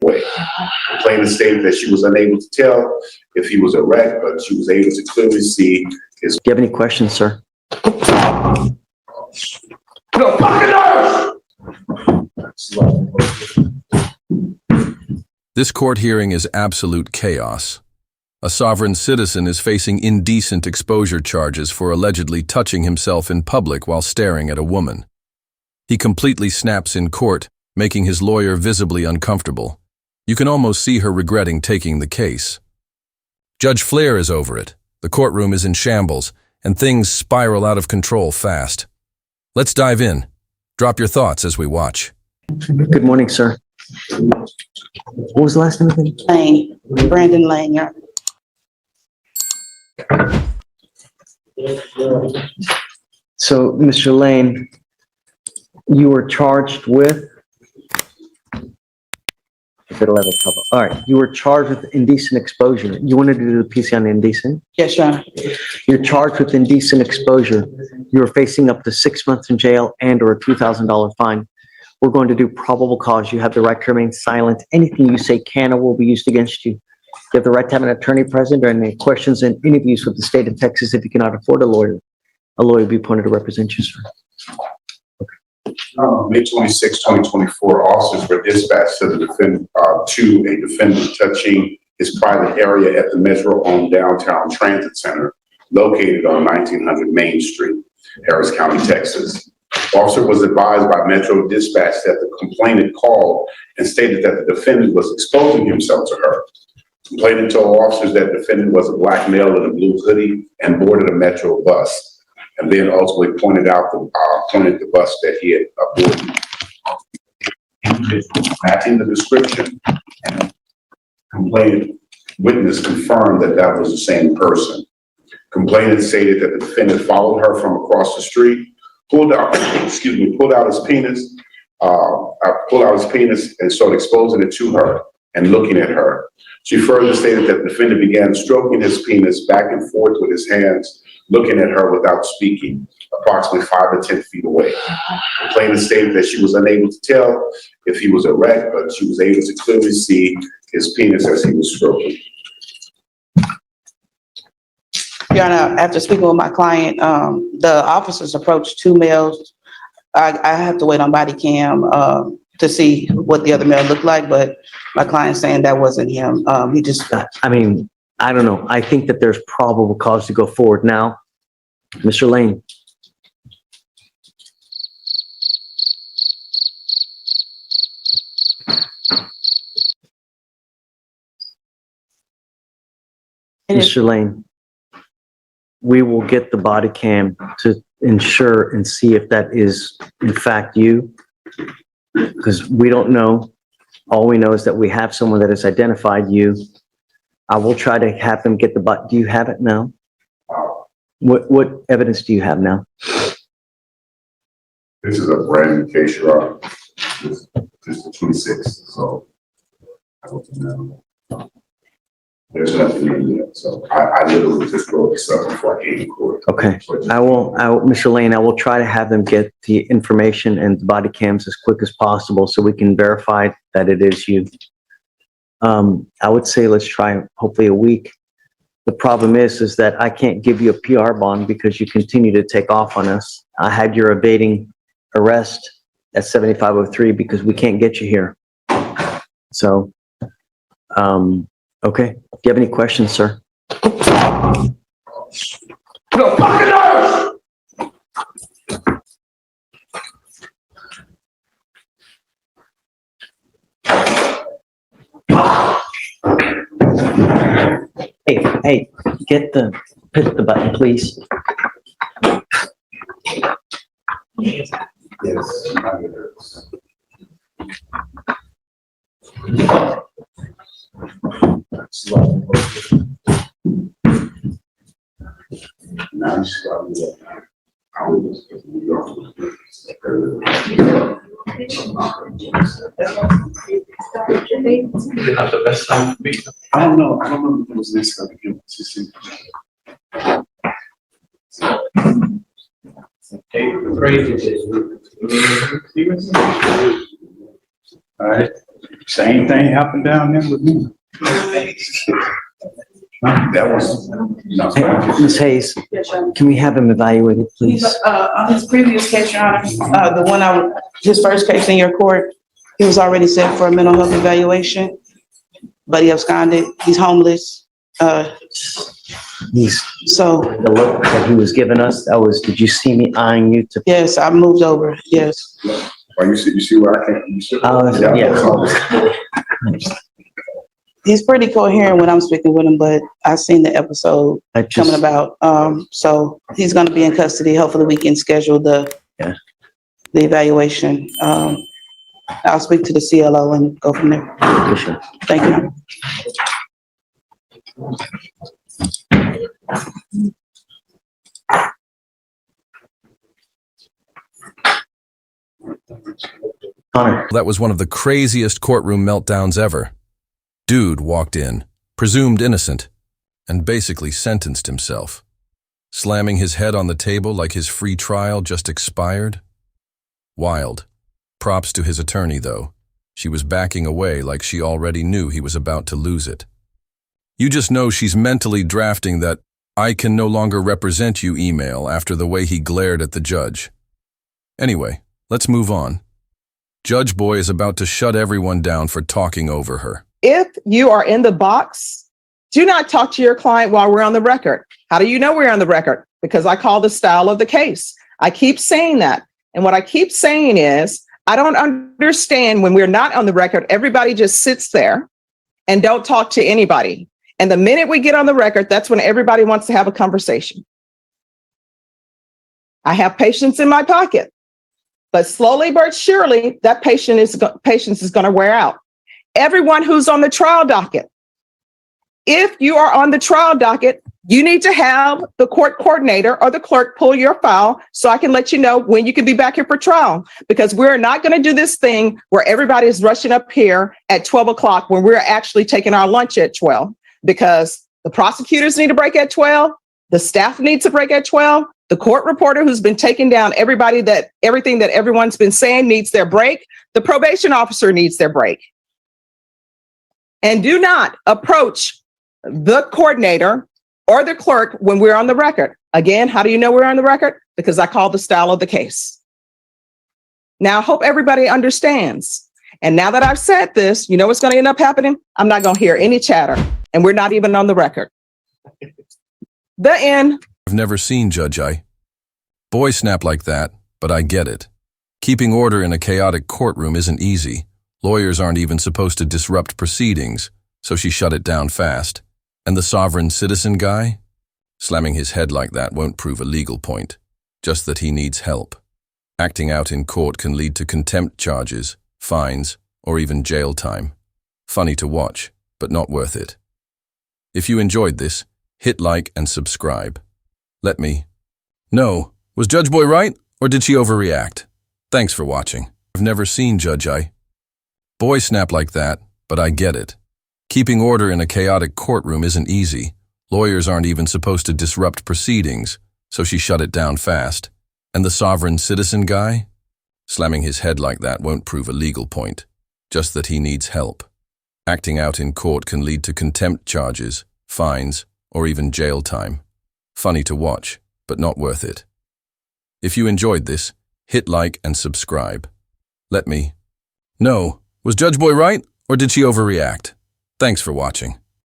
away. The complainant stated that she was unable to tell if he was erect, but she was able to clearly see his. Do you have any questions, sir? This court hearing is absolute chaos. A sovereign citizen is facing indecent exposure charges for allegedly touching himself in public while staring at a woman. He completely snaps in court, making his lawyer visibly uncomfortable. You can almost see her regretting taking the case. Judge Flair is over it. The courtroom is in shambles, and things spiral out of control fast. Let's dive in. Drop your thoughts as we watch. Good morning, sir. What was the last name again? Lane, Brandon Lane, yeah. So, Mr. Lane, you were charged with. All right, you were charged with indecent exposure. You wanted to do the PC on indecent? Yes, Your Honor. You're charged with indecent exposure. You are facing up to 6 months in jail and or a $2,000 fine. We're going to do probable cause. You have the right to remain silent. Anything you say can or will be used against you. You have the right to have an attorney present during any questions and interviews with the state of Texas. If you cannot afford a lawyer will be appointed to represent you, sir. May 26, 2024, officers were dispatched to a defendant touching his private area at the Metro-owned downtown transit center located on 1900 Main Street, Harris County, Texas. The officer was advised by Metro Dispatch that the complainant called and stated that the defendant was exposing himself to her. The complainant told officers that the defendant was a black male in a blue hoodie and boarded a Metro bus, and then ultimately pointed the bus that he had boarded. Matching the description, and complainant witness confirmed that that was the same person. Complainant stated that the defendant followed her from across the street, pulled out his penis, and started exposing it to her and looking at her. She further stated that the defendant began stroking his penis back and forth with his hands, looking at her without speaking, approximately 5 to 10 feet away. The complainant stated that she was unable to tell if he was erect, but she was able to clearly see his penis as he was stroking. Your Honor, after speaking with my client, the officers approached two males. I have to wait on body cam to see what the other male looked like, but my client's saying that wasn't him. He just. I mean, I don't know. I think that there's probable cause to go forward now. Mr. Lane. Mr. Lane, we will get the body cam to ensure and see if that is in fact you, because we don't know. All we know is that we have someone that has identified you. I will try to have them get the body. Do you have it now? What evidence do you have now? This is a brand new case, Your Honor. This is the 26th, so I don't know. There's nothing in yet, so I literally just wrote this up before I came to court. Okay, I will, Mr. Lane, I will try to have them get the information and the body cams as quick as possible so we can verify that it is you. I would say let's try hopefully a week. The problem is that I can't give you a PR bond because you continue to take off on us. I had your evading arrest at 7503 because we can't get you here. So, okay. Do you have any questions, sir? Hey, hit the button, please. Yes. Now she's got me. I was in New York. Not the best time to be. I don't know if it was this guy again. All right. Same thing happened down there with me. That was, no, Hey, Ms. Hayes, can we have him evaluated, please? On his previous case, Your Honor, his first case in your court, he was already set for a mental health evaluation, but he absconded. He's homeless. He's, So, the look that he was giving us, that was, did you see me eyeing you to? yes, I moved over, yes. well, you see where I came, you see? Yeah. He's pretty coherent when I'm speaking with him, but I've seen the episode I coming just, about. So he's gonna be in custody. Hopefully we can schedule the evaluation. I'll speak to the CLO and go from there. for sure. Thank you. Connor, That was one of the craziest courtroom meltdowns ever. Dude walked in, presumed innocent, and basically sentenced himself, slamming his head on the table like his free trial just expired. Wild. Props to his attorney, though. She was backing away like she already knew he was about to lose it. You just know she's mentally drafting that "I can no longer represent you" email after the way he glared at the judge. Anyway, let's move on. Judge Boy is about to shut everyone down for talking over her. If you are in the box, do not talk to your client while we're on the record. How do you know we're on the record? Because I call the style of the case. I keep saying that. And what I keep saying is, I don't understand when we're not on the record, everybody just sits there and don't talk to anybody. And the minute we get on the record, that's when everybody wants to have a conversation. I have patience in my pocket, but slowly but surely, that patience is going to wear out. Everyone who's on the trial docket, if you are on the trial docket, you need to have the court coordinator or the clerk pull your file so I can let you know when you can be back here for trial, because we're not going to do this thing where everybody is rushing up here at 12 o'clock when we're actually taking our lunch at 12, because the prosecutors need a break at 12. The staff needs a break at 12. The court reporter who's been taking down everything that everyone's been saying needs their break. The probation officer needs their break. And do not approach the coordinator or the clerk when we're on the record. Again, how do you know we're on the record? Because I call the style of the case. Now, I hope everybody understands. And now that I've said this, you know what's going to end up happening? I'm not going to hear any chatter, and we're not even on the record. The end. I've never seen Judge I. Boy snap like that, but I get it. Keeping order in a chaotic courtroom isn't easy. Lawyers aren't even supposed to disrupt proceedings, so she shut it down fast. And the sovereign citizen guy? Slamming his head like that won't prove a legal point, just that he needs help. Acting out in court can lead to contempt charges, fines, or even jail time. Funny to watch, but not worth it. If you enjoyed this, hit like and subscribe. Let me know, was Judge Boy right, or did she overreact? Thanks for watching. I've never seen Judge I. Boy snap like that, but I get it. Keeping order in a chaotic courtroom isn't easy. Lawyers aren't even supposed to disrupt proceedings, so she shut it down fast. And the sovereign citizen guy? Slamming his head like that won't prove a legal point, just that he needs help. Acting out in court can lead to contempt charges, fines, or even jail time. Funny to watch, but not worth it. If you enjoyed this, hit like and subscribe. Let me know, was Judge Boy right, or did she overreact? Thanks for watching.